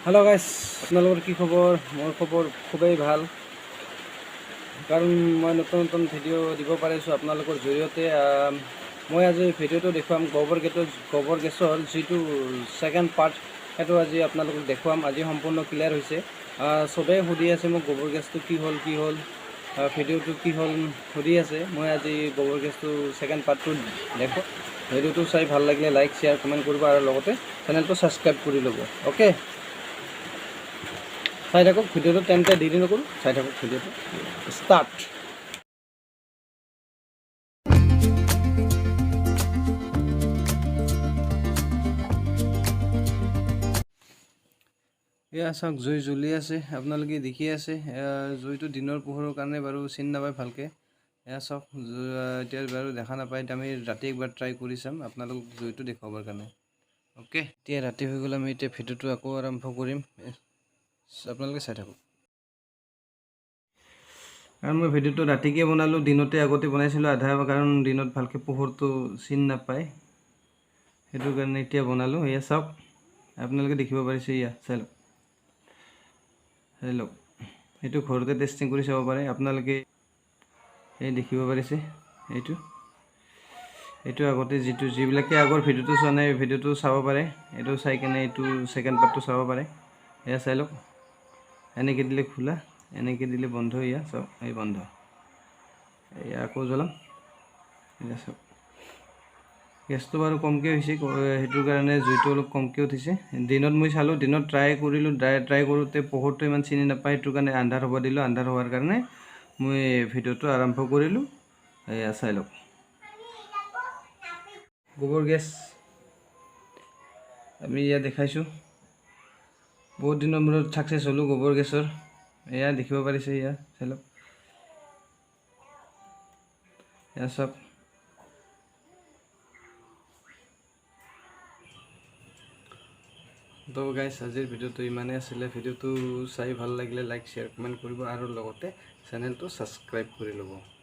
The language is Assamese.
हेलो गाइस আপোনালোকৰ কি খবৰ মোৰ খবৰ খুবেই ভাল কাৰণ মই নতুন নতুন ভিডিঅ' দিব পাৰিছোঁ আপোনালোকৰ জৰিয়তে মই আজি ভিডিঅ'টো দেখুৱাম গোবৰ গেছৰ যিটো সেকেন্ড পাৰ্ট সেইটো আজি আপোনালোকক দেখুৱাম আজি সম্পূৰ্ণ ক্লিয়াৰ হৈছে সবেই সুধি আছে মোক গোবৰ গেছটো কি হ'ল ভিডিঅ'টো কি হ'ল সুধি আছে মই আজি গোবৰ গেছটো সেকেন্ড পাৰ্টটো দেখো ভিডিঅ'টো চাই ভাল লাগিলে লাইক শেয়াৰ কমেন্ট কৰিব আৰু লগতে চেনেলটো সাবস্ক্ৰাইব কৰি ল'ব ওকে চাই থাকক ভিডিঅ'টো তেন্তে দেৰি নকৰোঁ চাই থাকক ভিডিঅ'টো ষ্টাৰ্ট এয়া চাওক জুই জ্বলি আছে আপোনালোকে দেখি আছে জুইটো দিনৰ পোহৰৰ কাৰণে বাৰু চিনি নাপায় ভালকৈ এয়া চাওক এতিয়া বাৰু দেখা নাপায় আমি ৰাতি একবাৰ ট্ৰাই কৰি চাম আপোনালোকক জুইটো দেখুৱাবৰ কাৰণে ওকে এতিয়া ৰাতি হৈ গ'ল আমি এতিয়া ভিডিঅ'টো আকৌ আৰম্ভ কৰিম আপোনালোকে চাই থাকক কাৰণ মই ভিডিঅ'টো ৰাতিকে বনালোঁ দিনতে আগতে বনাইছিলোঁ আধা কাৰণ দিনত ভালকৈ পোহৰটো চিন নাপায় সেইটো কাৰণে এতিয়া বনালোঁ এয়া চাওক আপোনালোকে দেখিব পাৰিছে এয়া চাই লওক হেল্ল' এইটো ঘৰতে টেষ্টিং কৰি চাব পাৰে আপোনালোকে এই দেখিব পাৰিছে এইটো আগতে যিবিলাকে আগৰ ভিডিঅ'টো চোৱা নাই ভিডিঅ'টো চাব পাৰে এইটো চাই কেনে এইটো সেকেন্ড পাৰ্টটো চাব পাৰে এয়া চাই লওক এনেকৈ দিলে খোলা এনেকৈ দিলে বন্ধ এয়া চাওক এই বন্ধ এয়া আকৌ জ্বলাম এয়া চাওক গেছটো বাৰু কমকৈ হৈছে সেইটোৰ কাৰণে জুইটো অলপ কমকৈ উঠিছে দিনত মই চালোঁ দিনত ট্ৰাই কৰিলোঁ ট্ৰাই কৰোঁতে পোহৰটো ইমান চিনি নাপায় সেইটো কাৰণে আন্ধাৰ হ'ব দিলোঁ আন্ধাৰ হোৱাৰ কাৰণে মই ভিডিঅ'টো আৰম্ভ কৰিলোঁ এয়া চাই লওক গোবৰ গেছ আমি ইয়াত দেখাইছোঁ বহুত দিনৰ মূৰত ছাকচেছ হ'লোঁ গোবৰ গেছৰ এয়া দেখিব পাৰিছে এয়া চাই লওক এয়া চাওক তো গাইছ আজিৰ ভিডিঅ'টো ইমানেই আছিলে ভিডিঅ'টো চাই ভাল লাগিলে লাইক শ্বেয়াৰ কমেণ্ট কৰিব আৰু লগতে চেনেলটো ছাবস্ক্ৰাইব কৰি ল'ব